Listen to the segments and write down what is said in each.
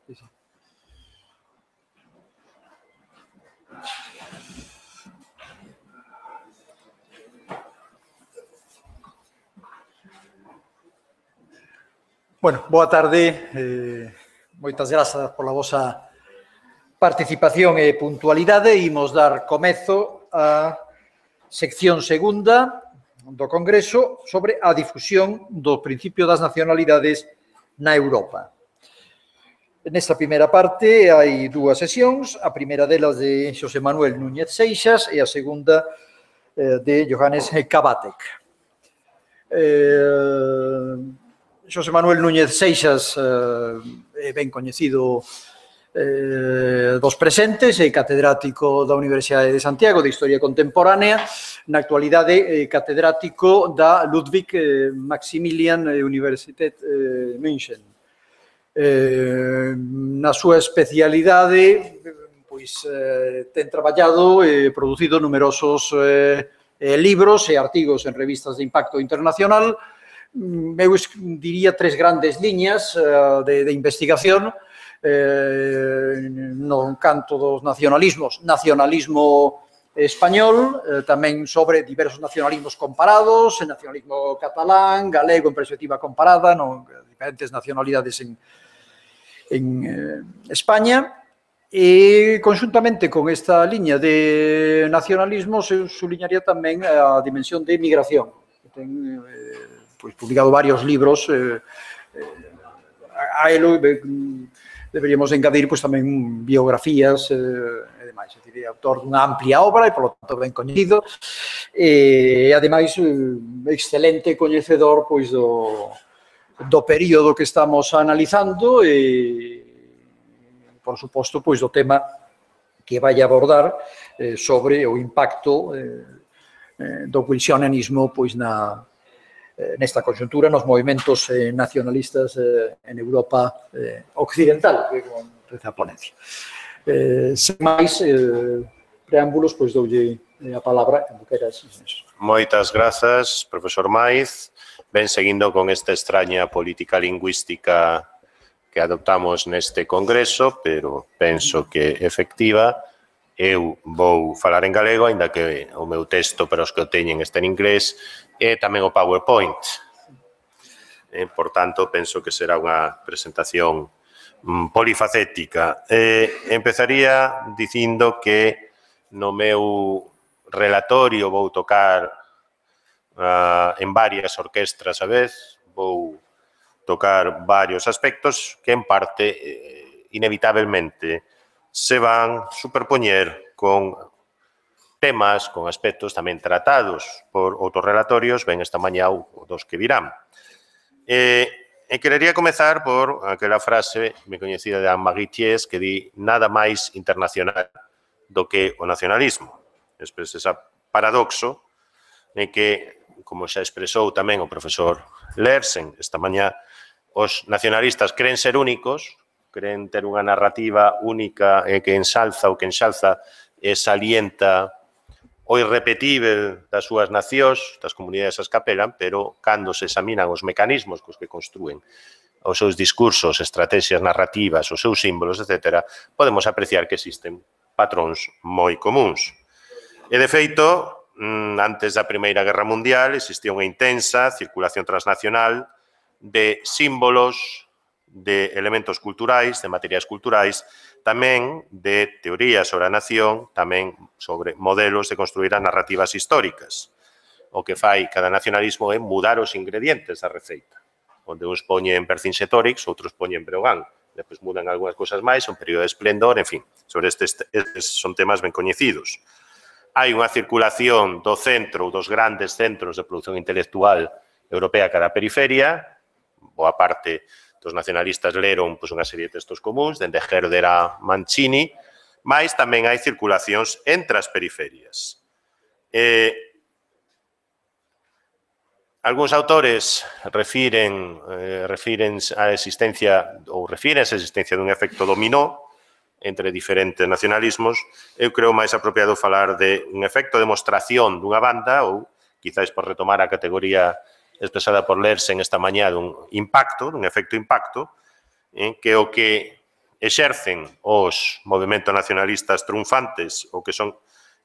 Sí, sí. Bueno, boa tarde. Moitas grazas pola vosa participación e puntualidade. Imos dar comezo á sección segunda do Congreso sobre a difusión do principio das nacionalidades na Europa. Nesta primeira parte hai dúas sesións, a primeira delas de Xosé Manuel Núñez Seixas e a segunda de Johannes Kabatek. Xosé Manuel Núñez Seixas é ben coñecido dos presentes, é catedrático da Universidade de Santiago de Historia Contemporánea, na actualidade catedrático da Ludwig Maximilian Universität München. Na súa especialidade, pois, ten traballado e producido numerosos libros e artigos en revistas de impacto internacional. Eu diría tres grandes liñas de investigación no canto dos nacionalismos. Nacionalismo español, tamén sobre diversos nacionalismos comparados, nacionalismo catalán, galego en perspectiva comparada, diferentes nacionalidades en España. E, conjuntamente con esta liña de nacionalismos, eu subliñaría tamén a dimensión de migración. Ten publicado varios libros. A elo deberíamos engadir tamén biografías e demais. É dicir, é autor dunha amplia obra e, polo tanto, ben coñecido. E, ademais, excelente coñecedor do período que estamos analizando e, por suposto, do tema que vai abordar sobre o impacto do wilsonianismo nesta conxuntura nos movimentos nacionalistas en Europa occidental, como reza a ponencia. Sen máis preámbulos, doulle a palabra, cando queras. Moitas grazas, profesor Maiz. Ben seguindo con esta extraña política lingüística que adoptamos neste congreso, pero penso que efectiva. Eu vou falar en galego, aínda que o meu texto para os que o teñen está en inglés, e tamén o PowerPoint. Por tanto, penso que será unha presentación polifacética. Empezaría dicindo que no meu relatorio vou tocar en varias orquestras a vez, vou tocar varios aspectos que en parte inevitablemente se van superpoñer con temas, con aspectos tamén tratados por outros relatorios, ben esta mañá ou dos que virán. E querería comezar por aquela frase me coñecida de Anne-Marie Thiers que di nada máis internacional do que o nacionalismo. Despois ese paradoxo en que, como xa expresou tamén o profesor Lersen esta mañá, os nacionalistas creen ser únicos, creen ter unha narrativa única que ensalza ou que enxalza e salienta o irrepetível das súas nacións, das comunidades as que apelan, pero cando se examinan os mecanismos cos que construen os seus discursos, estrategias narrativas, os seus símbolos, etc., podemos apreciar que existen patróns moi comuns. E, de feito, antes da Primeira Guerra Mundial existía unha intensa circulación transnacional de símbolos, de elementos culturais, de materiais culturais, tamén de teorías sobre a nación, tamén sobre modelos de construir as narrativas históricas. O que fai cada nacionalismo é mudar os ingredientes da receita, onde uns poñen Vercingetorix, outros poñen Breogán, depois mudan algunhas cousas máis, un período de esplendor, en fin, sobre estes son temas ben coñecidos. Hai unha circulación do centro, ou dos grandes centros de produción intelectual europea cara a periferia, boa parte dos nacionalistas leron unha serie de textos comuns, dende Herder a Mancini, mas tamén hai circulacións entre as periferias. Algúns autores refiren a existencia dun efecto dominó entre diferentes nacionalismos. Eu creo máis apropiado falar de un efecto de demostración dunha banda ou, quizáis por retomar a categoría expresada por Lersen esta mañá dun impacto, dun efecto impacto, que o que exercen os movementos nacionalistas triunfantes ou que son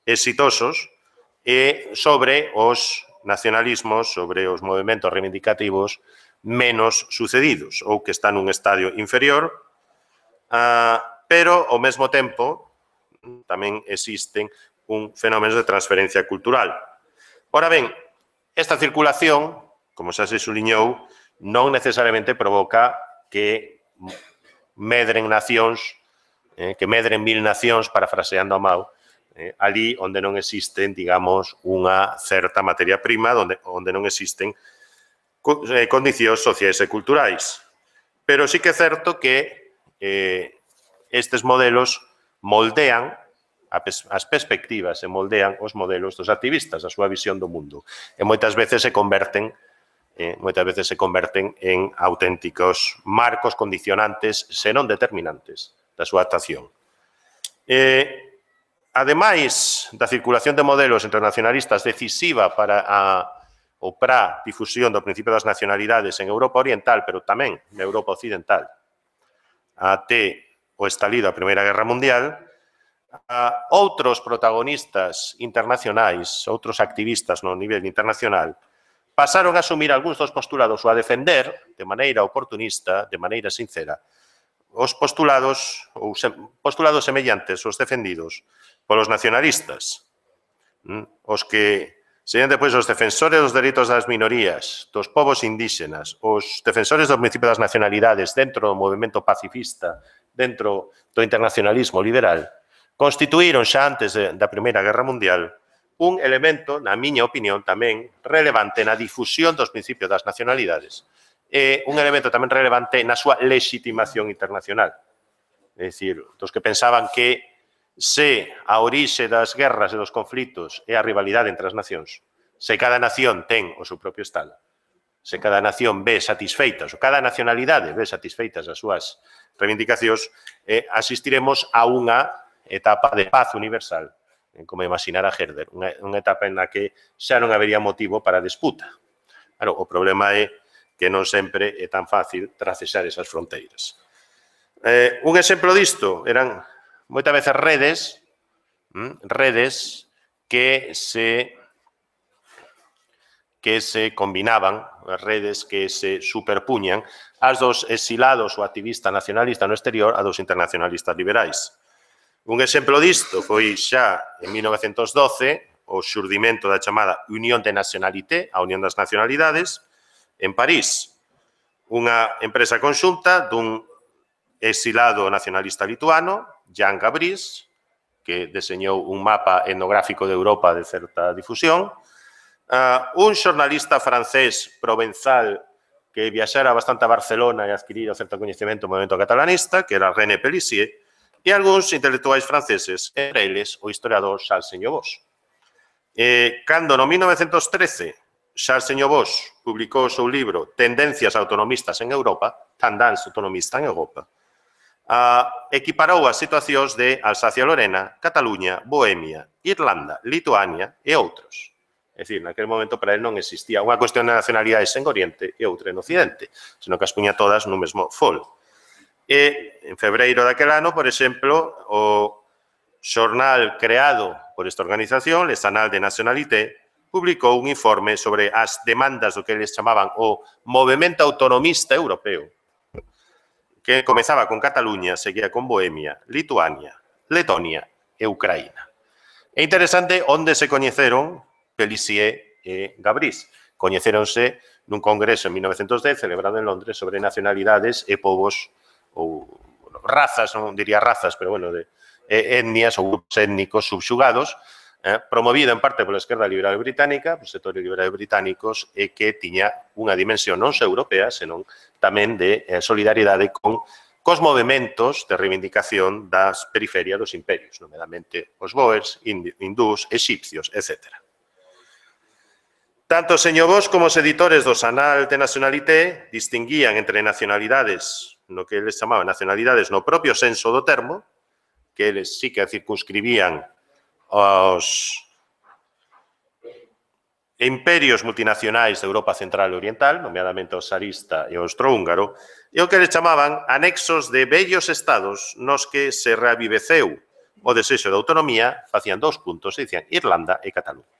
exitosos e sobre os nacionalismos, sobre os movementos reivindicativos menos sucedidos ou que están nun estadio inferior, pero ao mesmo tempo tamén existen un fenómeno de transferencia cultural. Ora ben, esta circulación, como xa se suliñou, non necesariamente provoca que medren nacións, que medren 1000 nacións, parafraseando a Mao, ali onde non existen, digamos, unha certa materia prima, onde non existen condicións sociais e culturais. Pero sí que é certo que estes modelos moldean as perspectivas e moldean os modelos dos activistas, a súa visión do mundo. E moitas veces se converten en auténticos marcos condicionantes, senón determinantes, da súa actuación. Ademais da circulación de modelos internacionalistas decisiva para a difusión do principio das nacionalidades en Europa Oriental, pero tamén na Europa Occidental, até o estalido da Primeira Guerra Mundial, outros protagonistas internacionais, outros activistas no nivel internacional, pasaron a asumir algúns dos postulados ou a defender, de maneira oportunista, de maneira sincera, os postulados semellantes aos defendidos polos nacionalistas, os que serían depois os defensores dos dereitos das minorías, dos povos indígenas, os defensores do principio das nacionalidades dentro do movimento pacifista, dentro do internacionalismo liberal, constituíron xa antes da Primeira Guerra Mundial un elemento, na miña opinión, tamén relevante na difusión dos principios das nacionalidades e un elemento tamén relevante na súa legitimación internacional. É dicir, dos que pensaban que se a orixe das guerras e dos conflitos é a rivalidade entre as nacións, se cada nación ten o seu propio Estado, se cada nación ve satisfeitas, ou cada nacionalidade ve satisfeitas as súas reivindicacións, asistiremos a unha etapa de paz universal, como imaginara Herder, unha etapa en la que xa non habería motivo para disputa. Claro, o problema é que non sempre é tan fácil tracexar esas fronteiras. Un exemplo disto eran moitas veces redes que se combinaban, redes que se superpuñan as dos exilados ou activistas nacionalistas no exterior a dos internacionalistas liberais. Un exemplo disto foi xa en 1912 o xurdimento da chamada Unión de Nationalité, a Unión das Nacionalidades, en París. Unha empresa conxunta dun exilado nacionalista lituano, Jan Gabrís, que deseñou un mapa etnográfico de Europa de certa difusión, un xornalista francés provenzal que viaxara bastante a Barcelona e adquirira certo coñecemento do movimento catalanista, que era René Pélissier, e algúns intelectuais franceses, entre eles o historiador Charles Señor-Bosch. Cando no 1913 Charles Señor-Bosch publicou o seu libro Tendencias autonomistas en Europa, Tendance autonomista en Europa, equiparou as situacións de Alsacia-Lorena, Cataluña, Bohemia, Irlanda, Lituania e outros. É dicir, naquele momento para ele non existía unha cuestión de nacionalidades en Oriente e outra en Occidente, senón que as puña todas no mesmo folo. E en febreiro daquel ano, por exemplo, o xornal creado por esta organización, Les Annales de Nationalité, publicou un informe sobre as demandas do que eles chamaban o movimento autonomista europeo, que comezaba con Cataluña, seguía con Bohemia, Lituania, Letonia e Ucraína. É interesante onde se coñeceron Pélissier e Gabrís. Coñecéronse nun congreso en 1910, celebrado en Londres, sobre nacionalidades e povos ou razas, non diría razas, pero bueno, de etnias ou grupos étnicos subxugados, promovido en parte pola esquerda liberal británica, polos sectores liberales británicos, e que tiña unha dimensión non só europea, senón tamén de solidaridade con cos movementos de reivindicación das periferias dos imperios, nomeadamente os boers, hindús, exipcios, etc. Tanto o señor Bosch como os editores dos Annales de Nationalité distinguían entre nacionalidades, no que eles chamaban nacionalidades no propio senso do termo, que eles sí que circunscribían imperios multinacionais de Europa Central e Oriental, nomeadamente o tsarista e o austrohúngaro, e o que le chamaban anexos de vellos estados nos que se reaviveceu o desexo de autonomía, facían 2 puntos e dicían Irlanda e Cataluña.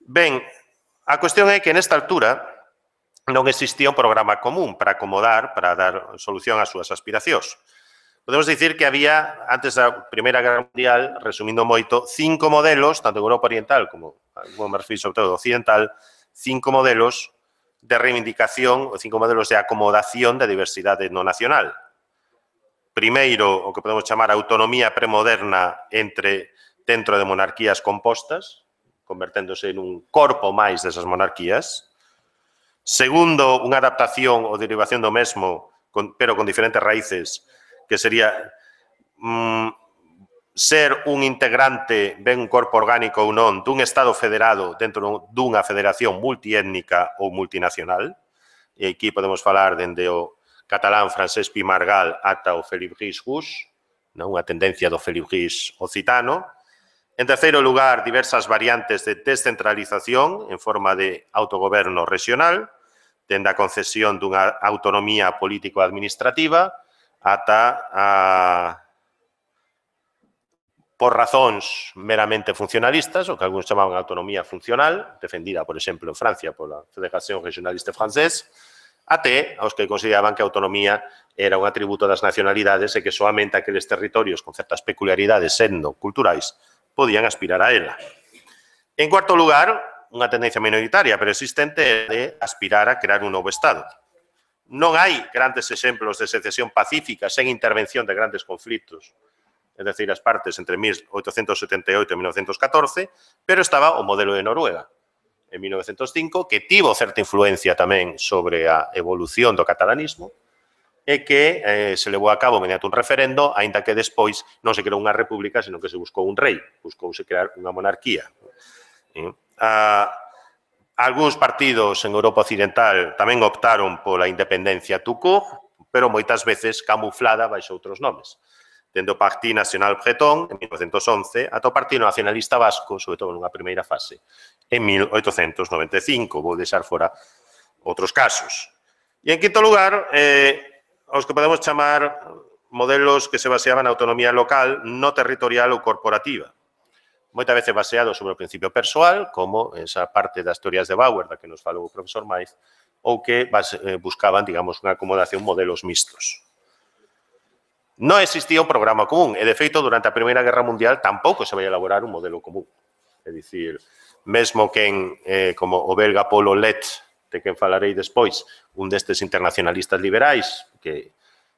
Ben, a cuestión é que nesta altura non existía un programa común para acomodar, para dar solución ás súas aspiracións. Podemos dicir que había, antes da Primeira Guerra Mundial, resumindo moito, 5 modelos, tanto en Europa Oriental como me refiro sobre todo occidental, 5 modelos de reivindicación, 5 modelos de acomodación da diversidade no nacional. Primeiro, o que podemos chamar autonomía premoderna dentro de monarquías compostas, converténdose nun corpo máis desas monarquías. Segundo, unha adaptación ou derivación do mesmo, pero con diferentes raíces, que sería ser un integrante, ben un corpo orgánico ou non, dun Estado federado dentro dunha federación multiétnica ou multinacional. E aquí podemos falar dende o catalán Francesc Pi Margall ata o Felibris Rouge, unha tendencia do Felibris occitano. En terceiro lugar, diversas variantes de descentralización en forma de autogoberno regional, dende a concesión dunha autonomía político-administrativa ata por razóns meramente funcionalistas, o que algúns chamaban autonomía funcional, defendida, por exemplo, en Francia pola Federación Regionaliste Francés, até aos que consideraban que a autonomía era un atributo das nacionalidades e que soamente aqueles territorios con certas peculiaridades sendo culturais podían aspirar a ela. En cuarto lugar, unha tendencia minoritaria pero existente é de aspirar a crear un novo Estado. Non hai grandes exemplos de secesión pacífica sen intervención de grandes conflitos, es decir, as partes entre 1878 e 1914, pero estaba o modelo de Noruega, en 1905, que tivo certa influencia tamén sobre a evolución do catalanismo e que se levou a cabo mediante un referendo, aínda que despois non se creou unha república, senón que se buscou un rei, buscouse crear unha monarquía. Algúns partidos en Europa Occidental tamén optaron pola independencia tout court, pero moitas veces camuflada baixo outros nomes. Dende o Parti Nacional Bretón, en 1911, ata o Partido Nacionalista Vasco, sobre todo nunha primeira fase, en 1895. Vou deixar fora outros casos. E, en quinto lugar, os que podemos chamar modelos que se baseaban na autonomía local, no territorial ou corporativa. Moitas veces baseado sobre o principio persoal, como esa parte das teorías de Bauer, da que nos falou o profesor Maiz, ou que buscaban, digamos, unha acomodación modelos mixtos. Non existía un programa común, e, de feito, durante a Primeira Guerra Mundial tampouco se vai elaborar un modelo común. É dicir, mesmo quen, como o belga Paul Aulet, de quen falarei despois, un destes internacionalistas liberais, que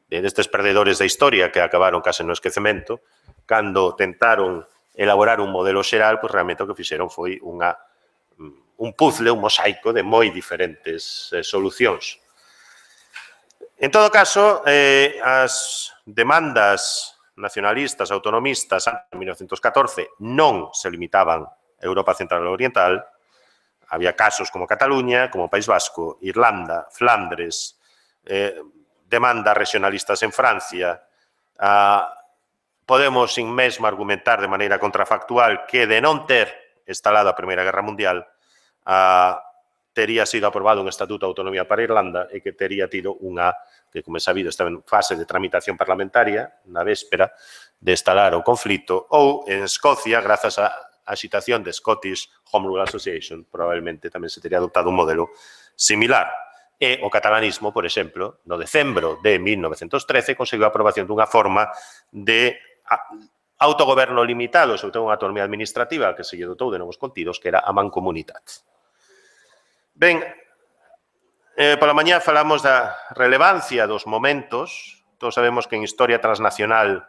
destes perdedores da historia que acabaron case no esquecemento, cando tentaron elaborar un modelo xeral, pois realmente o que fixeron foi un puzzle, un mosaico de moi diferentes solucións. En todo caso, as demandas nacionalistas, autonomistas, en 1914 non se limitaban a Europa Central e Oriental. Había casos como Cataluña, como País Vasco, Irlanda, Flandres, demandas regionalistas en Francia. Podemos, sin mesmo, argumentar de maneira contrafactual que de non ter instalado a Primeira Guerra Mundial tería sido aprobado un Estatuto de Autonomía para Irlanda e que tería tido unha, que como é sabido estaba en fase de tramitación parlamentaria na véspera de instalar o conflito, ou en Escocia, grazas á agitación de Scottish Home Rule Association, probablemente tamén se tería adoptado un modelo similar. E o catalanismo, por exemplo, no decembro de 1913, conseguiu a aprobación dunha forma de autogoberno limitado, sobre todo unha autonomía administrativa que se lle dotou de novos contidos, que era a mancomunitat. Ben, pola mañá falamos da relevancia dos momentos. Todos sabemos que en historia transnacional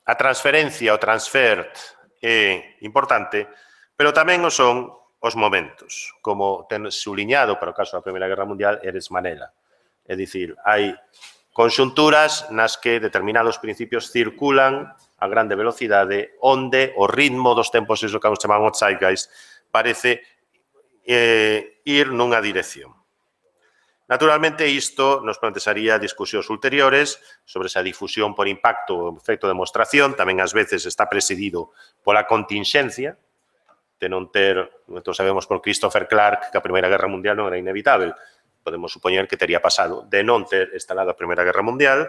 a transferencia, o transfert é importante, pero tamén o son os momentos, como ten subliñado para o caso da Primeira Guerra Mundial Eres Manela. É dicir, hai conxunturas nas que determinados principios circulan a grande velocidade, onde o ritmo dos tempos, iso que chamamos zeitgeist, parece ir nunha dirección. Naturalmente, isto nos plantearía discusións ulteriores sobre esa difusión por impacto ou efecto de demostración, tamén ás veces está presidido pola continxencia, de non ter, todos sabemos por Christopher Clark que a Primeira Guerra Mundial non era inevitable, podemos supoñer que tería pasado de non ter instalado a Primeira Guerra Mundial,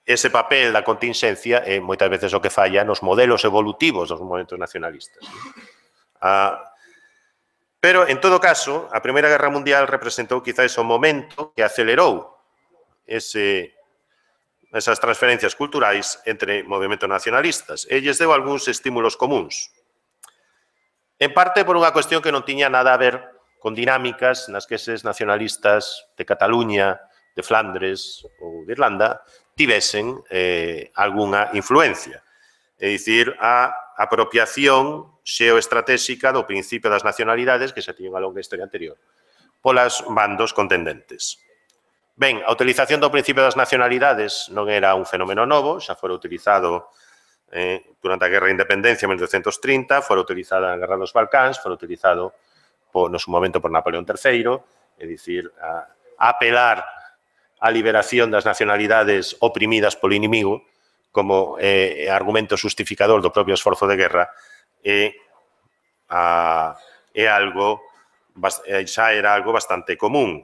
ese papel da continxencia é moitas veces o que falla nos modelos evolutivos dos movementos nacionalistas. Pero, en todo caso, a Primeira Guerra Mundial representou quizás o momento que acelerou esas transferencias culturais entre movementos nacionalistas e lles deu algúns estímulos comuns. En parte por unha cuestión que non tiña nada a ver con dinámicas nas que eses nacionalistas de Cataluña, de Flandres ou de Irlanda tivesen algunha influencia. É dicir, a apropiación xeoestratégica do principio das nacionalidades que xa tiñen a longa historia anterior polas bandos contendentes. Ben, a utilización do principio das nacionalidades non era un fenómeno novo, xa fora utilizado durante a Guerra de Independencia en 1930, fora utilizada na Guerra dos Balcáns, fora utilizado no seu momento por Napoleón III, é dicir, a apelar á liberación das nacionalidades oprimidas polo inimigo como argumento justificador do propio esforzo de guerra xa era algo bastante común.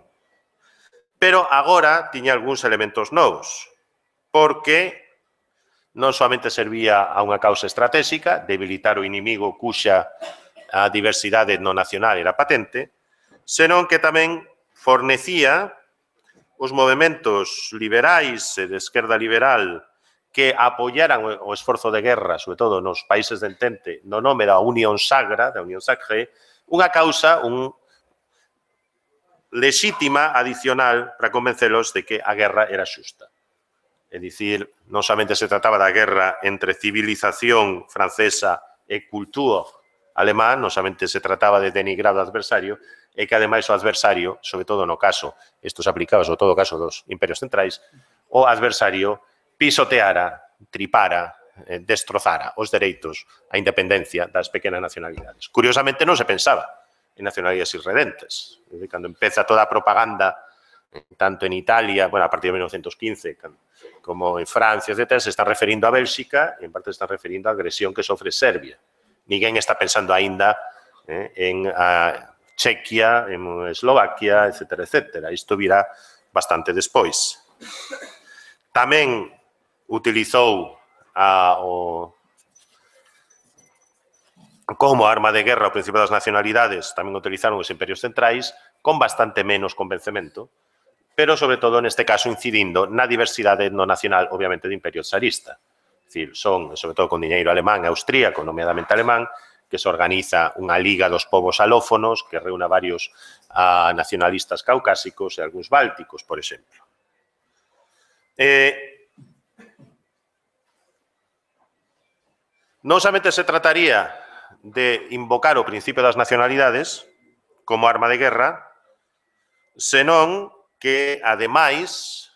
Pero agora tiña algúns elementos novos, porque non somente servía a unha causa estratégica, debilitar o inimigo cuxa a diversidade no nacional era patente, senón que tamén fornecía os movementos liberais e de esquerda liberal que apoyaran o esforzo de guerra, sobre todo nos países de entente, no nome da Unión Sagra, da Unión Sacrée, unha causa lexítima adicional para convencelos de que a guerra era xusta. É dicir, non somente se trataba da guerra entre civilización francesa e cultura alemán, non somente se trataba de denigrar o adversario, e que ademais o adversario, sobre todo no caso, isto se aplicaba sobre todo o caso dos imperios centrais, o adversario pisoteara, tripara, destrozara os dereitos á independencia das pequenas nacionalidades. Curiosamente non se pensaba en nacionalidades irredentes. Cando empeza toda a propaganda, tanto en Italia, bueno, a partir de 1915, como en Francia, etc., se está referindo a Bélxica e en parte se está referindo á agresión que sofre Serbia. Ninguén está pensando aínda en Chequia, en Eslovaquia, etc., etc. Isto virá bastante despois. Tamén utilizou como arma de guerra o principio das nacionalidades, tamén utilizaron os imperios centrais con bastante menos convencemento, pero sobre todo neste caso incidindo na diversidade no nacional, obviamente, do imperio tsarista. É dicir, son, sobre todo con diñeiro alemán e austríaco, nomeadamente alemán, que se organiza unha liga dos povos alófonos que reúna varios nacionalistas caucásicos e algúns bálticos, por exemplo. Non somente se trataría de invocar o principio das nacionalidades como arma de guerra, senón que, ademais,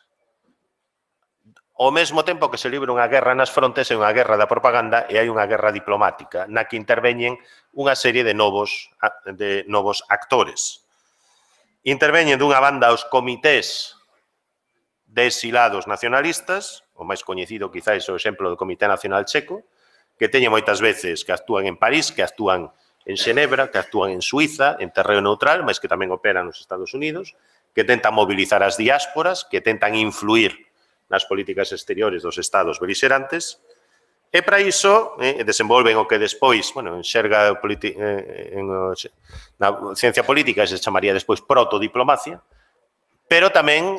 ao mesmo tempo que se libra unha guerra nas frontes, é unha guerra da propaganda e hai unha guerra diplomática na que interveñen unha serie de novos actores. Interveñen dunha banda os comités de exilados nacionalistas, o máis coñecido quizás o exemplo do Comité Nacional Checo, que teñen moitas veces que actúan en París, que actúan en Xenebra, que actúan en Suiza, en terreno neutral, mas que tamén operan nos Estados Unidos, que tentan mobilizar as diásporas, que tentan influir nas políticas exteriores dos estados beligerantes, e para iso desenvolven o que despois, bueno, na ciencia política se chamaría despois protodiplomacia, pero tamén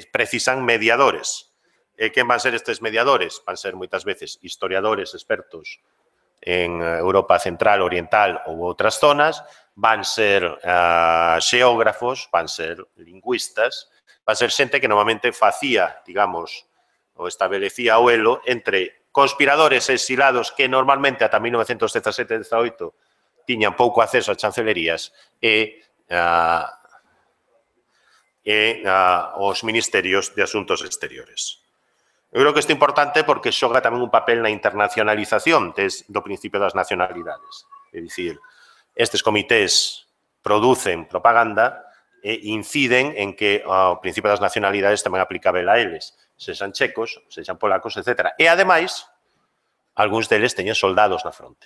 precisan mediadores. Quen van ser estes mediadores? Van ser moitas veces historiadores expertos en Europa Central, Oriental ou outras zonas, van ser xeógrafos, van ser lingüistas, van ser xente que normalmente facía, digamos, ou establecía o elo entre conspiradores exilados que normalmente ata 1917-18 tiñan pouco acceso a chancelerías e os ministerios de asuntos exteriores. Eu creo que isto é importante porque xoga tamén un papel na internacionalización do principio das nacionalidades. É dicir, estes comités producen propaganda e inciden en que o principio das nacionalidades tamén aplicável a eles, sexan checos, sexan polacos, etc. E, ademais, algúns deles teñen soldados na fronte.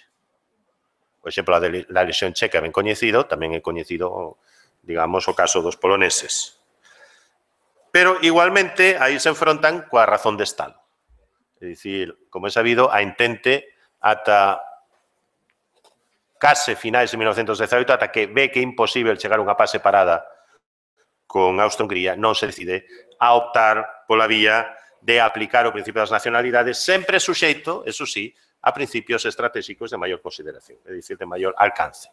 Por exemplo, a Lexión Checa é ben coñecido, tamén é coñecido, digamos, o caso dos poloneses. Pero, igualmente, aí se enfrontan coa razón de Estado. É dicir, como é sabido, a Entente ata case finais de 1918, ata que ve que é imposible chegar a unha paz separada con Austria-Hungría, non se decide a optar pola vía de aplicar o principio das nacionalidades, sempre suxeito, eso sí, a principios estratégicos de maior consideración, é dicir, de maior alcance.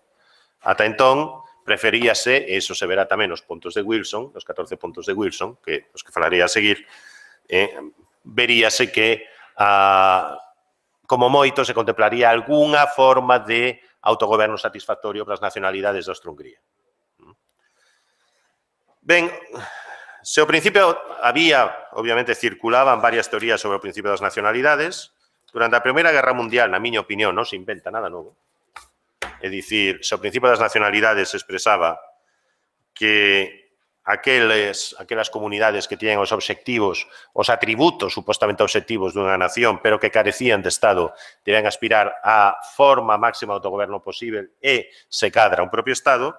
Ata entón, preferíase, e iso se verá tamén nos puntos de Wilson, nos 14 puntos de Wilson, que os que falarei a seguir, veríase que, como moito, se contemplaría algunha forma de autogoberno satisfactorio para as nacionalidades de Austria-Hungría. Ben, se o principio había, obviamente, circulaban varias teorías sobre o principio das nacionalidades, durante a Primeira Guerra Mundial, na miña opinión, non se inventa nada novo. É dicir, se o principio das nacionalidades expresaba que aquelas comunidades que tiñen os obxectivos, os atributos supostamente obxectivos dunha nación, pero que carecían de Estado, deben aspirar á forma máxima de autogoberno posible e se cadra un propio Estado,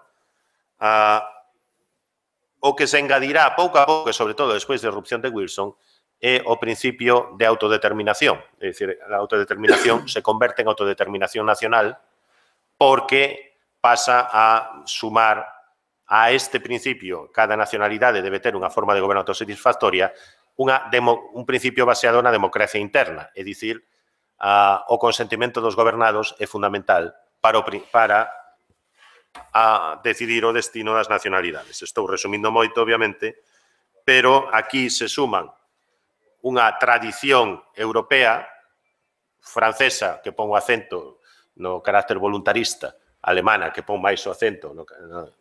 o que se engadirá pouco a pouco, e sobre todo despois da erupción de Wilson, é o principio de autodeterminación. É dicir, a autodeterminación se converte en autodeterminación nacional porque pasa a sumar a este principio, cada nacionalidade debe ter unha forma de goberno autosatisfactoria, un principio baseado na democracia interna, é dicir, o consentimento dos gobernados é fundamental para decidir o destino das nacionalidades. Estou resumindo moito, obviamente, pero aquí se suman unha tradición europea, francesa, que pon o acento no carácter voluntarista, alemana, que pon máis o acento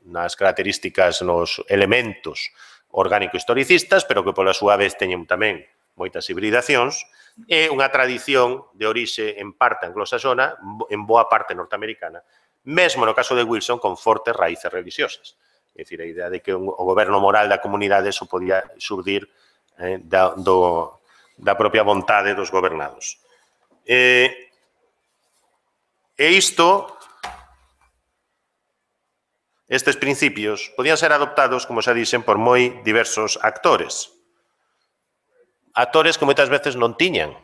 nas características, nos elementos orgánico-historicistas, pero que pola súa vez teñen tamén moitas hibridacións, e unha tradición de orixe en parte anglosaxona, en boa parte norteamericana, mesmo no caso de Wilson, con fortes raíces religiosas. É dicir, a idea de que o goberno moral da comunidade só podía xurdir da propia vontade dos gobernados. E isto, estes principios, podían ser adoptados, como xa dixen, por moi diversos actores. Actores que moitas veces non tiñan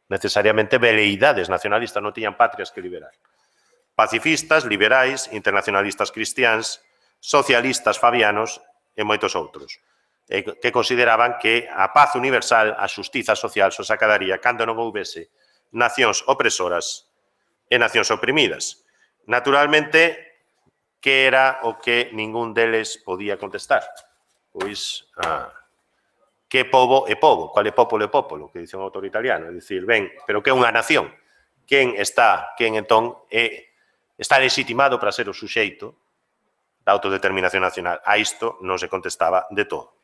necesariamente veleidades nacionalistas, non tiñan patrias que liberar. Pacifistas, liberais, internacionalistas cristiáns, socialistas fabianos e moitos outros, que consideraban que a paz universal, a xustiza social, só se acadaría cando non houbese nacións opresoras e nacións oprimidas. Naturalmente, que era o que ningún deles podía contestar? Pois, que pobo é pobo? Qual é popolo é popolo? Que dice un autor italiano. É dicir, ben, pero que é unha nación? Quen entón está legitimado para ser o suxeito da autodeterminación nacional? A isto non se contestaba de todo.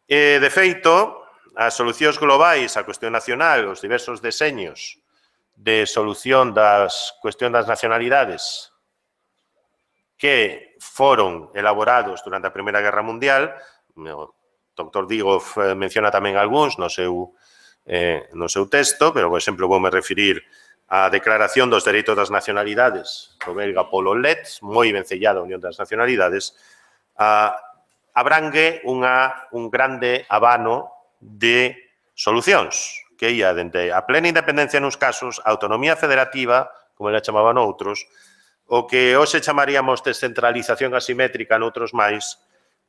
De feito, as solucións globais á cuestión nacional, os diversos deseños de solución das cuestións das nacionalidades que foron elaborados durante a Primeira Guerra Mundial, o doctor Digov menciona tamén algúns no seu texto, pero, por exemplo, voume referir a Declaración dos Dereitos das Nacionalidades do belga Paul Aulet, moi vencellada a Unión das Nacionalidades, abrangue un grande abano de solucións, que ia dende a plena independencia nuns casos, a autonomía federativa, como la chamaban outros, o que hoxe chamaríamos descentralización asimétrica noutros máis,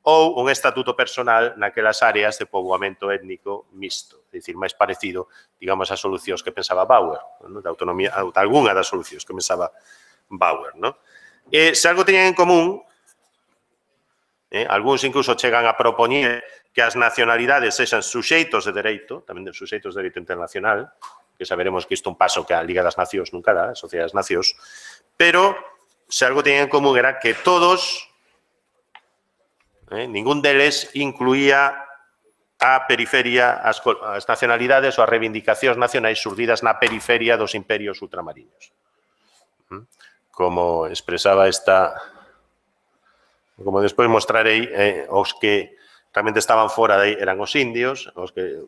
ou un estatuto personal naquelas áreas de poboamento étnico mixto, é dicir, máis parecido, digamos, ás solucións que pensaba Bauer, da autonomía, algunha das solucións que pensaba Bauer. Se algo teñen en común, algúns incluso chegan a propoñer que as nacionalidades sexan suxeitos de dereito, tamén de suxeitos de dereito internacional, que saberemos que isto é un paso que a Liga das Nacións nunca dá, a Sociedade das Nacións, pero se algo teñen en común era que todos, ningún deles incluía a periferia as nacionalidades ou as reivindicacións nacionais surdidas na periferia dos imperios ultramariños. Como expresaba esta Como despois mostrarei, os que realmente estaban fora de aí eran os indios, os que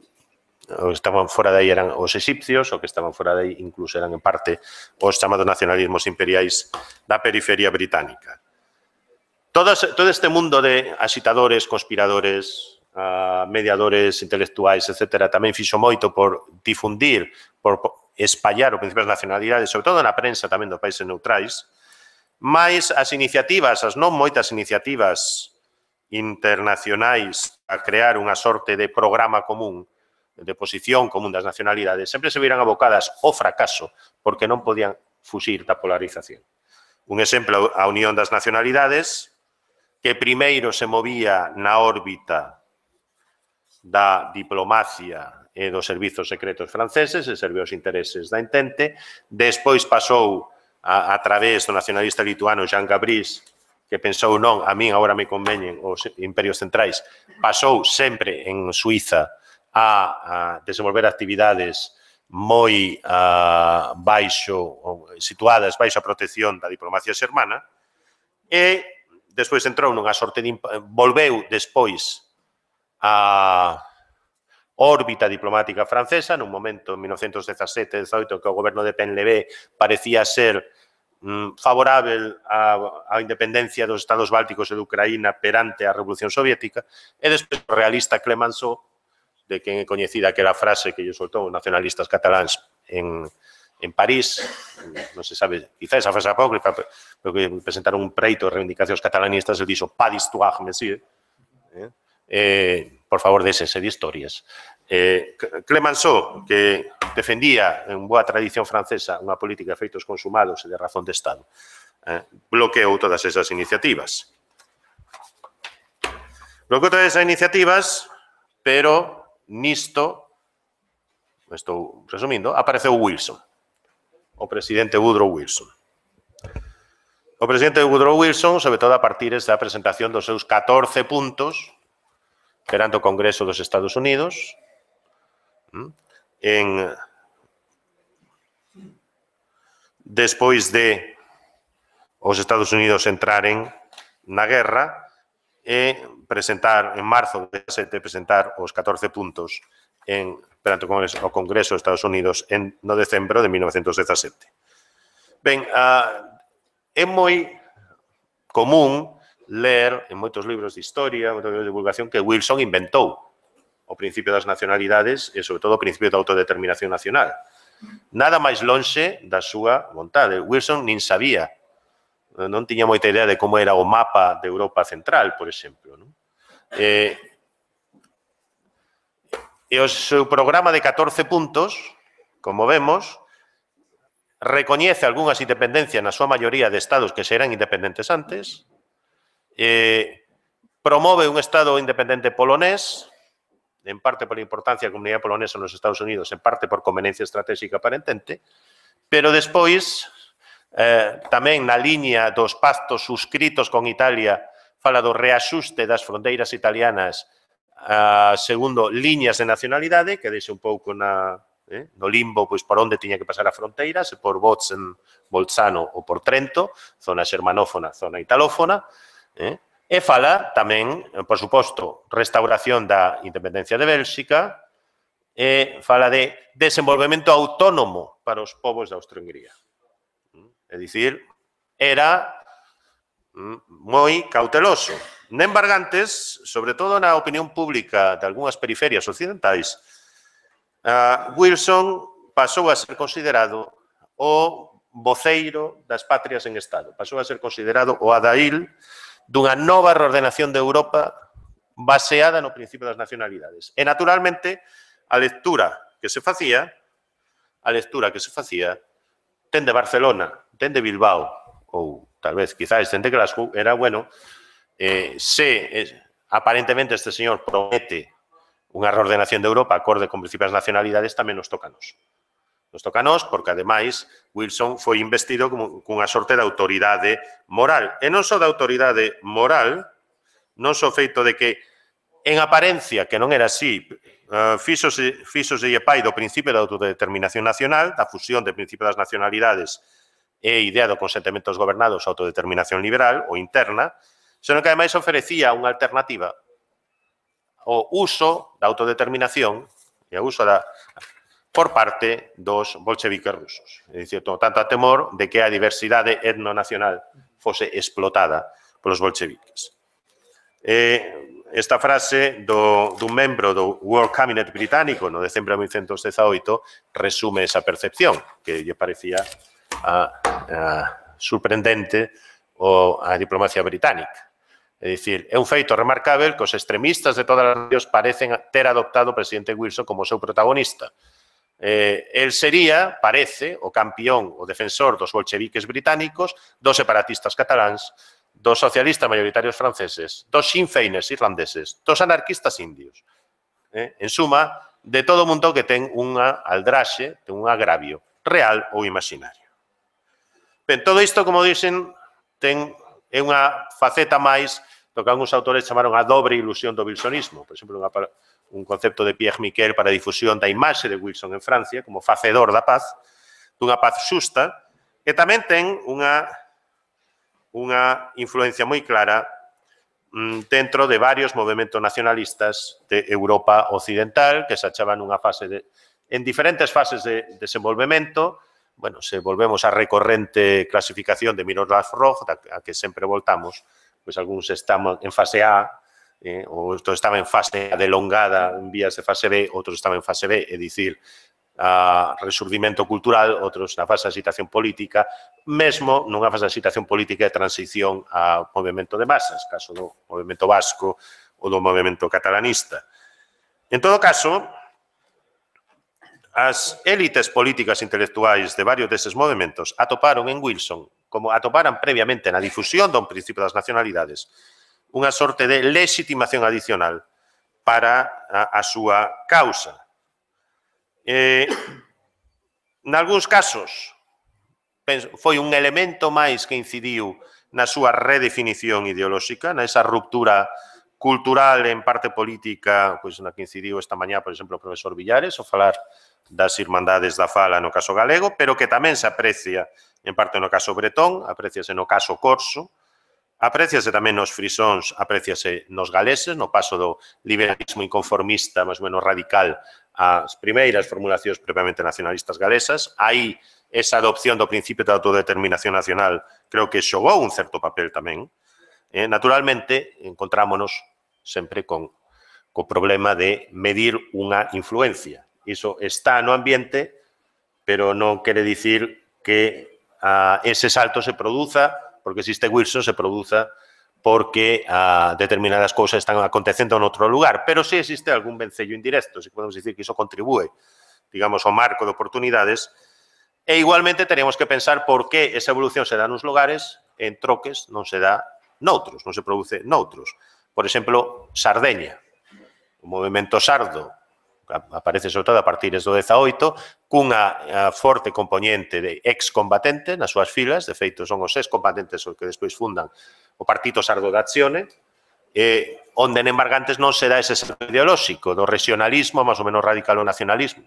estaban fora de aí eran os egipcios, o que estaban fora de aí incluso eran en parte os chamados nacionalismos imperiais da periferia británica. Todo este mundo de agitadores, conspiradores, mediadores intelectuais, etc., tamén fixo moito por difundir, por espallar o principio das nacionalidades, sobre todo na prensa tamén dos países neutrais, mais as iniciativas, as non moitas iniciativas internacionais a crear unha sorte de programa común, de posición común das nacionalidades, sempre se viran abocadas ao fracaso porque non podían fuxir da polarización. Un exemplo, a Unión das Nacionalidades, que primeiro se movía na órbita da diplomacia e dos servizos secretos franceses, e serveu os intereses da Entente, despois pasou a través do nacionalista lituano Jean Gabris, que pensou non, a min agora me conveñen os imperios centrais, pasou sempre en Suiza a desenvolver actividades moi situadas baixo a protección da diplomacia xermana, e despois entrou nunha sorte de... volveu despois a órbita diplomática francesa, nun momento en 1917-18 que o goberno de Penlevé parecía ser favorável á independencia dos estados bálticos e de Ucraína perante a Revolución Soviética, e despois o realista Clemenceau, de quen é coñecida aquela frase que lle soltou os nacionalistas cataláns en París, non se sabe, quizá esa frase apócrifa, pero que presentaron un preito de reivindicacións catalanistas, el dixo, pas d'histoire, monsieur, por favor, désense de historias. Clemenceau, que defendía en boa tradición francesa unha política de feitos consumados e de razón de Estado, bloqueou todas esas iniciativas. Bloqueou todas esas iniciativas, pero nisto, estou resumindo, apareceu Wilson, o presidente Woodrow Wilson. O presidente Woodrow Wilson, sobre todo a partir da presentación dos seus 14 puntos perante o Congreso dos Estados Unidos, despois de os Estados Unidos entraren na guerra e presentar, en marzo de 17, presentar os 14 puntos perante o Congreso dos Estados Unidos no decembro de 1917. Ben, é moi común ler en moitos libros de historia, moitos libros de divulgación, que Wilson inventou o principio das nacionalidades e, sobre todo, o principio da autodeterminación nacional. Nada máis lonxe da súa vontade. Wilson nin sabía, non tiña moita idea de como era o mapa de Europa Central, por exemplo. E o seu programa de 14 puntos, como vemos, recoñece algunhas independencias na súa maioría de estados que xa eran independentes antes, promove un estado independente polonés, en parte pola importancia da comunidade polonesa nos Estados Unidos, en parte por conveniencia estratégica para a Entente, pero despois, tamén na liña dos pactos suscritos con Italia, fala do reaxuste das fronteiras italianas segundo liñas de nacionalidade, que deixa un pouco no limbo pois por onde tiña que pasar a fronteira, se por Bozen, Bolzano ou por Trento, zona xermanófona, zona italófona, e fala tamén, por suposto, restauración da independencia de Bélxica, e fala de desenvolvemento autónomo para os povos da Austria-Hungría. É dicir, era moi cauteloso. Nembargantes, sobre todo na opinión pública de algunhas periferias occidentais, Wilson pasou a ser considerado o voceiro das patrias en Estado. Pasou a ser considerado o adail dunha nova reordenación de Europa baseada no principio das nacionalidades. E, naturalmente, a lectura que se facía ten de Barcelona, ten de Bilbao, ou tal vez, quizás, ten de Glasgow, era, bueno, se aparentemente este señor promete unha reordenación de Europa acorde con principios das nacionalidades, tamén nos toca a nós. Nos toca a nós porque, ademais, Wilson foi investido cunha sorte de autoridade moral. E non só de autoridade moral, non só feito de que, en apariencia, que non era así, fíxose pai do principio da autodeterminación nacional, da fusión do principio das nacionalidades e idea do consentimento dos gobernados a autodeterminación liberal ou interna, senón que ademais ofrecía unha alternativa ao uso da autodeterminación e ao uso por parte dos bolcheviques rusos. É dicir, tanto a temor de que a diversidade etnonacional fose explotada polos bolcheviques. Esta frase dun membro do World Cabinet británico no decembro de 1918 resume esa percepción que lle parecía sorprendente a diplomacia británica. É dicir, é un feito remarcável que os extremistas de todas as nacións parecen ter adoptado o presidente Wilson como seu protagonista. El sería, parece, o campeón, o defensor dos bolcheviques británicos, dos separatistas cataláns, dos socialistas mayoritarios franceses, dos Sinn Féiners irlandeses, dos anarquistas indios. En suma, de todo o mundo que ten unha aldraxe, ten un agravio real ou imaginario. Ben, todo isto, como dixen, é unha faceta máis do que algúns autores chamaron a dobre ilusión do wilsonismo. Por exemplo, un concepto de Pierre Miquel para a difusión da imaxe de Wilson en Francia como facedor da paz, dunha paz xusta, e tamén ten unha influencia moi clara dentro de varios movementos nacionalistas de Europa occidental que se achaban en diferentes fases de desenvolvemento. Bueno, se volvemos á recorrente clasificación de Miroslav Roch, a que sempre voltamos, pois algúns estamos en fase A, outros estaban en fase delongada en vías de fase B, outros estaban en fase B, é dicir, a resurdimento cultural, outros na fase de agitación política, mesmo nunha fase de agitación política de transición ao movimento de masas, caso do movimento vasco ou do movimento catalanista. En todo caso, as élites políticas intelectuais de varios deses movimentos atoparon en Wilson, como atoparan previamente na difusión do principio das nacionalidades, unha sorte de legitimación adicional para a súa causa. Nalgúns casos, foi un elemento máis que incidiu na súa redefinición ideolóxica, nesa ruptura cultural en parte política, pois na que incidiu esta mañá, por exemplo, o profesor Villares, ao falar das Irmandades da Fala no caso galego, pero que tamén se aprecia en parte no caso bretón, apreciase no caso corso, apreciase tamén nos frisóns, apreciase nos galeses, no paso do liberalismo inconformista, máis ou menos radical, as primeiras formulacións previamente nacionalistas galesas. Aí, esa adopción do principio de autodeterminación nacional creo que xogou un certo papel tamén. Naturalmente, encontrámonos sempre con o problema de medir unha influencia. Iso está no ambiente, pero non quere dicir que ese salto se produza, porque existe Wilson, se produza porque determinadas cousas están acontecendo en outro lugar, pero sí existe algún vencello indirecto, si podemos dicir que iso contribúe, digamos, ao marco de oportunidades, e igualmente teríamos que pensar por que esa evolución se dá nos lugares, en troques non se dá noutros, non se produce noutros. Por exemplo, Sardeña, o movimento sardo, aparece sobre todo a partir do 18, cunha forte componente de excombatentes nas súas filas, de feito son os excombatentes os que despois fundan o Partito Sardo d'Azione, onde en embargantes non se dá ese salto ideolóxico do regionalismo, máis ou menos radical o nacionalismo,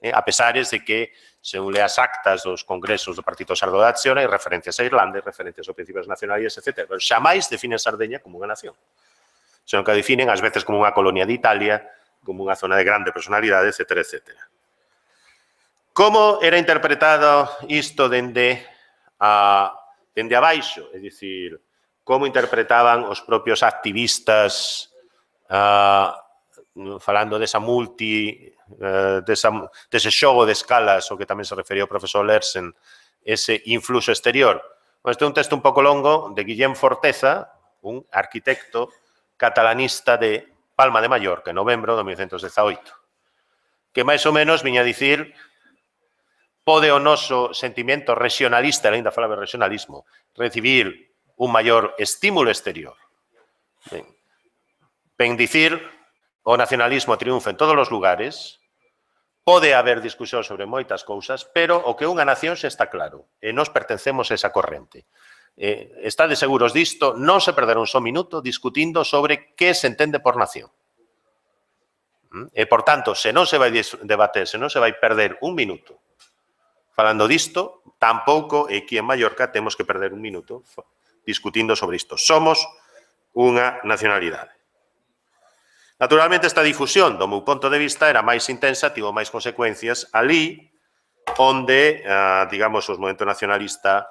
a pesares de que, según le as actas dos congresos do Partito Sardo d'Azione, hai referencias a Irlanda, referencias aos principios nacionalistas, etc. Pero xamais definen Sardeña como unha nación, senón que a definen ás veces como unha colonia de Italia, como unha zona de grande personalidade, etc., etc. Como era interpretado isto dende abaixo? É dicir, como interpretaban os propios activistas falando desa dese xogo de escalas, o que tamén se refería o profesor Lersen, ese influxo exterior? Este é un texto un pouco longo de Guillem Forteza, un arquitecto catalanista de Palma de Mallorca, en novembro de 1918, que máis ou menos viña a dicir: pode o noso sentimento regionalista, ainda falaba de regionalismo, recibir un maior estímulo exterior. Ben dicir, o nacionalismo triunfa en todos os lugares, pode haber discusión sobre moitas cousas, pero o que unha nación xa está claro, e nós pertencemos a esa corrente. Estades seguros disto, non se perderá un só minuto discutindo sobre que se entende por nación. E, por tanto, se non se vai debater, se non se vai perder un minuto falando disto, tampouco aquí en Mallorca temos que perder un minuto discutindo sobre isto. Somos unha nacionalidade. Naturalmente, esta difusión, do meu punto de vista, era máis intensa, tivo máis consecuencias ali onde, digamos, os movimientos nacionalista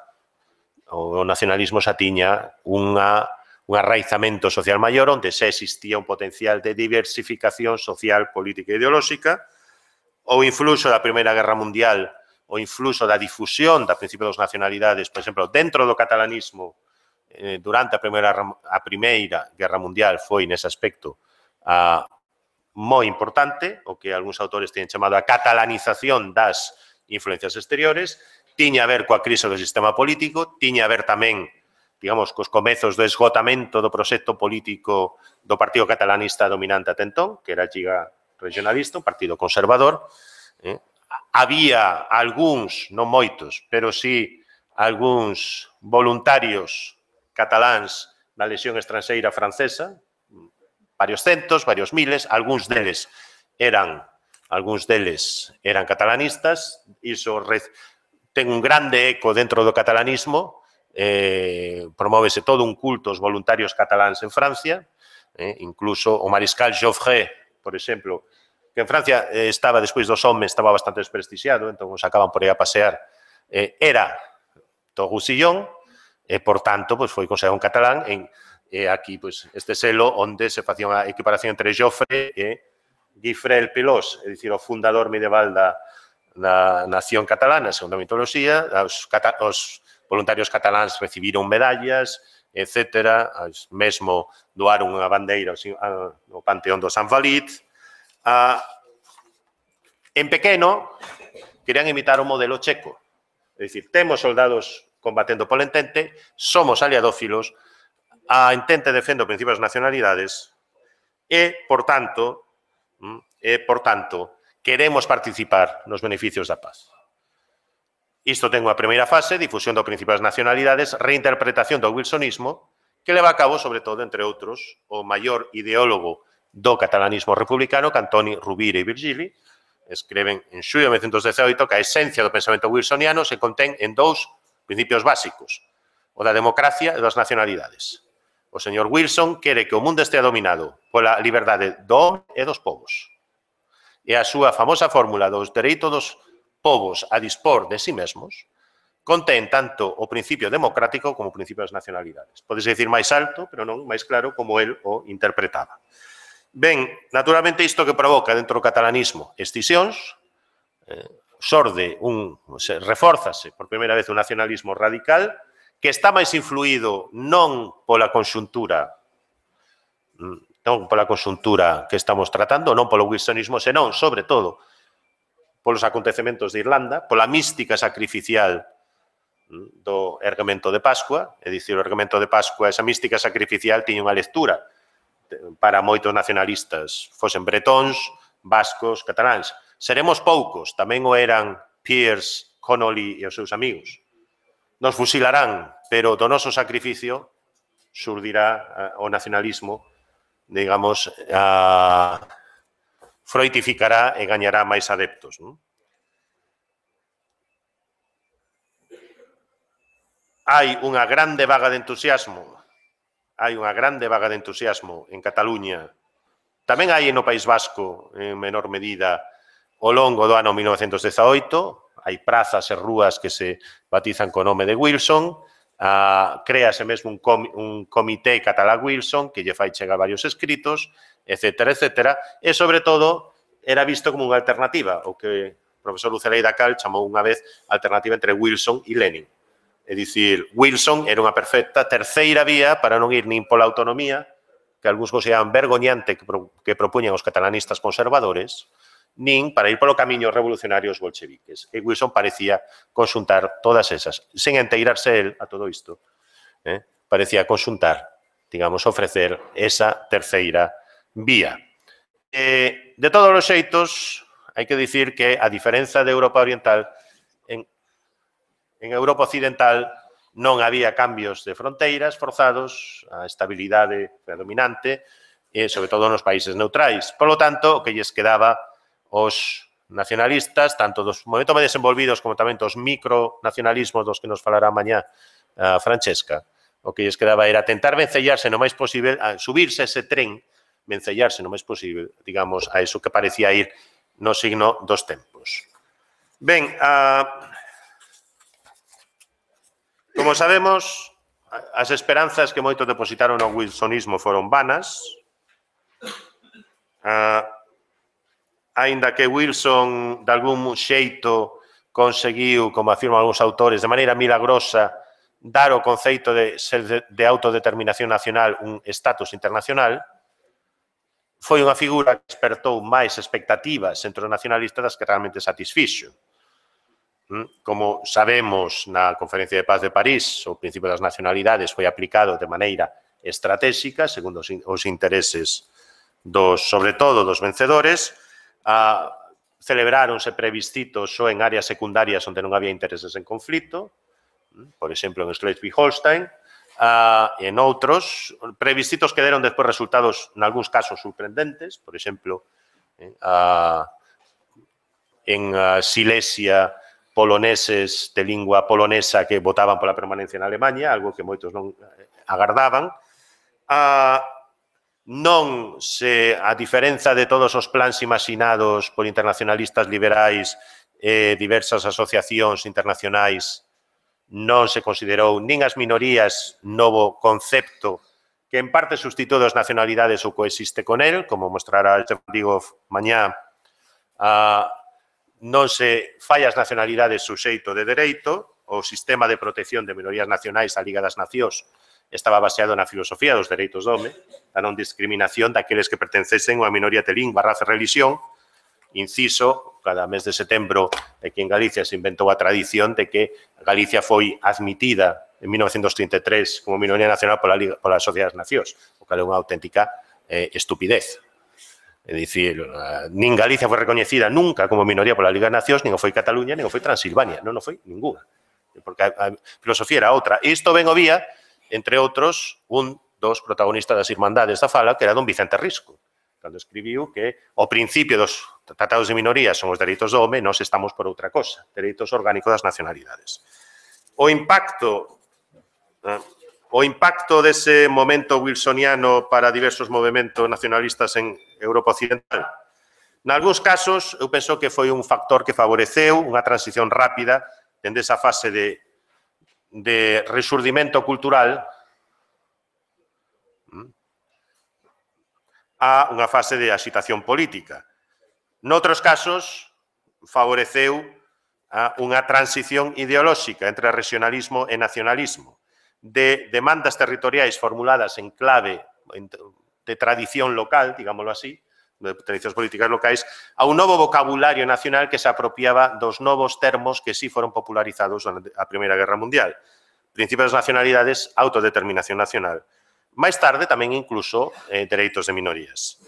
o nacionalismo xa tiña un arraizamento social maior, onde xa existía un potencial de diversificación social, política e ideolóxica. O influxo da Primeira Guerra Mundial, o influxo da difusión da principio das nacionalidades, por exemplo, dentro do catalanismo, durante a Primeira Guerra Mundial, foi nese aspecto moi importante, o que algúns autores teñen chamado a catalanización das influencias exteriores, tiña a ver coa crise do sistema político, tiña a ver tamén, digamos, cos comezos do esgotamento do proxecto político do Partido Catalanista dominante ata entón, que era a Lliga Regionalista, un partido conservador. Había algúns, non moitos, pero sí algúns voluntarios cataláns na lexión estranxeira francesa, varios centos, varios miles, algúns deles eran catalanistas. Iso ten un grande eco dentro do catalanismo, promóvese todo un culto aos voluntarios cataláns en Francia, incluso o mariscal Joffre, por exemplo, que en Francia estaba, despois dos homes, estaba bastante desprestixiado, entón os sacaban por aí a pasear, era do Roussillon, e, por tanto, foi considerado un catalán, e aquí, este selo onde se facía unha equiparación entre Joffre e Guifré Pelós, é dicir, o fundador medieval da nación catalana, segundo a mitoloxía. Os voluntarios cataláns recibiron medallas, etc. Mesmo doaron unha bandeira no Panteón do San Valid. En pequeno, querían imitar o modelo checo. É dicir, temos soldados combatendo polo entente, somos aliadófilos, a entente defende o principio das nacionalidades e, por tanto, queremos participar nos beneficios da paz. Isto ten unha primeira fase, difusión do principio das nacionalidades, reinterpretación do wilsonismo, que leva a cabo, sobre todo, entre outros, o maior ideólogo do catalanismo republicano, que Antoni Rovira e Virgili, escreven en xullo de 1918 que a esencia do pensamento wilsoniano se contén en dous principios básicos, o da democracia e das nacionalidades. O señor Wilson quere que o mundo estea dominado pola liberdade do home e dos povos. E a súa famosa fórmula dos dereitos dos povos a dispor de si mesmos contén tanto o principio democrático como o principio das nacionalidades. Podese dicir máis alto, pero non máis claro como el o interpretaba. Ben, naturalmente isto que provoca dentro do catalanismo escisións, refórzase por primeira vez o nacionalismo radical, que está máis influído non pola conxuntura que estamos tratando, non polo wilsonismo, senón, sobre todo, polos acontecementos de Irlanda, pola mística sacrificial do erguemento de Pascua. É dicir, o erguemento de Pascua, esa mística sacrificial tiña unha lectura para moitos nacionalistas, fosen bretóns, vascos, cataláns. Seremos poucos, tamén o eran Pearse, Connolly e os seus amigos. Nos fusilarán, pero do noso sacrificio surdirá o nacionalismo, digamos, froitificará e gañará máis adeptos. Hai unha grande vaga de entusiasmo en Cataluña. Tamén hai no País Vasco, en menor medida, ao longo do ano 1918, hai prazas e rúas que se batizan co nome de Wilson, créase mesmo un comité catalá-Wilson que lle fai chegar varios escritos, etc., etc., e, sobre todo, era visto como unha alternativa, o que o profesor Luceleida Cal chamou unha vez alternativa entre Wilson e Lenin. É dicir, Wilson era unha perfecta terceira vía para non ir nin pola autonomía, que algúns consideraban vergoñante que propuñan os catalanistas conservadores, nin para ir polo camiño revolucionario os bolcheviques. E Wilson parecía conxuntar todas esas, sen enteirarse el a todo isto, parecía conxuntar, digamos, ofrecer esa terceira vía. De todos os xeitos, hai que dicir que, a diferenza de Europa Oriental, en Europa Occidental non había cambios de fronteiras forzados, a estabilidade predominante, e, sobre todo, nos países neutrais. Por lo tanto, o que lles quedaba os nacionalistas, tanto dos momentos máis desenvolvidos como tamén dos micronacionalismos dos que nos falará mañá Francesca, o que lles quedaba era tentar vencellarse no máis posible, subirse a ese tren, vencellarse no máis posible, digamos, a eso que parecía ir no signo dos tempos. Ben, como sabemos, as esperanzas que moitos depositaron no wilsonismo foron vanas, aínda que Wilson, de algún xeito, conseguiu, como afirman algúns autores, de maneira milagrosa, dar ao conceito de autodeterminación nacional un estatus internacional, foi unha figura que despertou máis expectativas entre os nacionalistas das que realmente satisfixo. Como sabemos, na Conferencia de Paz de París, o principio das nacionalidades foi aplicado de maneira estratégica, segundo os intereses sobre todo dos vencedores, celebráronse plebiscitos só en áreas secundarias onde non había intereses en conflito, por exemplo, en Schleswig-Holstein, e en outros, plebiscitos que deron despois resultados, en algúns casos, sorprendentes, por exemplo, en Silesia, poloneses de lingua polonesa que votaban pola permanencia en Alemanha, algo que moitos non agardaban. Non se, a diferenza de todos os plans imaginados por internacionalistas liberais e diversas asociacións internacionais, non se considerou nin as minorías novo concepto que en parte substitúe as nacionalidades ou coexiste con el, como mostrará Stefan Digov mañá, non se fai as nacionalidades suxeito de dereito, o sistema de protección de minorías nacionais, a Liga das Nacións, estaba baseado na filosofía dos dereitos do home, da non discriminación daqueles que pertencesen a minoría de lingua, raza e religión. Inciso, cada mes de setembro aquí en Galicia se inventou a tradición de que Galicia foi admitida en 1933 como minoría nacional pola Sociedade das Nacións, o que é unha auténtica estupidez. É dicir, nin Galicia foi recoñecida nunca como minoría pola Liga das Nacións, nin o foi Cataluña, nin o foi Transilvania, non o foi ninguna, porque a filosofía era outra. E isto ben o vía, entre outros, un dos protagonistas das Irmandades da Fala, que era don Vicente Risco, cando escribiu que o principio dos tratados de minorías son os dereitos do home, nós estamos por outra cosa, dereitos orgánicos das nacionalidades. O impacto dese momento wilsoniano para diversos movementos nacionalistas en Europa Occidental. Nalgúns casos, eu penso que foi un factor que favoreceu unha transición rápida dende esa fase de resurdimento cultural a unha fase de agitación política. Noutros casos, favoreceu unha transición ideolóxica entre regionalismo e nacionalismo, de demandas territoriais formuladas en clave de tradición local, digámoslo así, de tradicións políticas locais, a un novo vocabulario nacional que se apropiaba dos novos termos que sí foron popularizados durante a Primeira Guerra Mundial. Principio das nacionalidades, autodeterminación nacional. Máis tarde, tamén incluso, dereitos de minorías.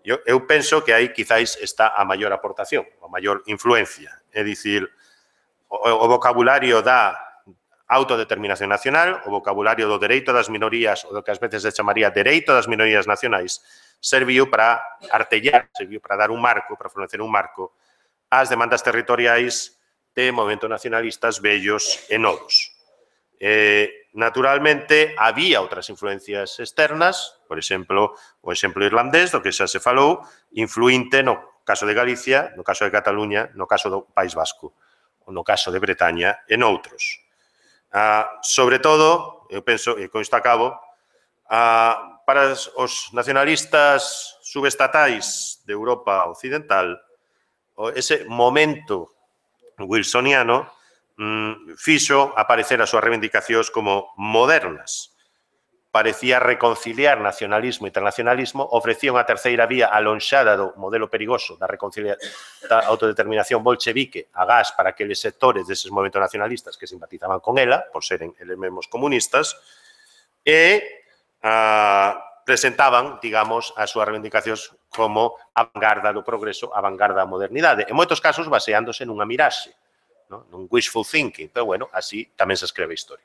Eu penso que aí quizáis está a maior aportación, a maior influencia. É dicir, o vocabulario da autodeterminación nacional, o vocabulario do dereito das minorías, o do que ás veces se chamaría dereito das minorías nacionais, serviu para artellar, serviu para dar un marco, para fornecer un marco ás demandas territoriais de movementos nacionalistas vellos e novos. Naturalmente, había outras influencias externas, por exemplo, o exemplo irlandés, do que xa se falou, influinte no caso de Galicia, no caso de Cataluña, no caso do País Vasco, no caso de Bretaña e noutros. Sobre todo, eu penso, e con isto acabo, para os nacionalistas subestatais de Europa Occidental, ese momento wilsoniano fixo aparecer as súas reivindicacións como modernas. Parecía reconciliar nacionalismo e internacionalismo, ofrecía unha terceira vía alonxada do modelo perigoso da autodeterminación bolchevique a gas para aqueles sectores deses movimentos nacionalistas que simpatizaban con ela, por seren eles mesmos comunistas, e presentaban, digamos, as súas reivindicacións como a vanguarda do progreso, a vanguarda da modernidade. En moitos casos baseándose nunha miraxe, nun wishful thinking, pero bueno, así tamén se escreve a historia.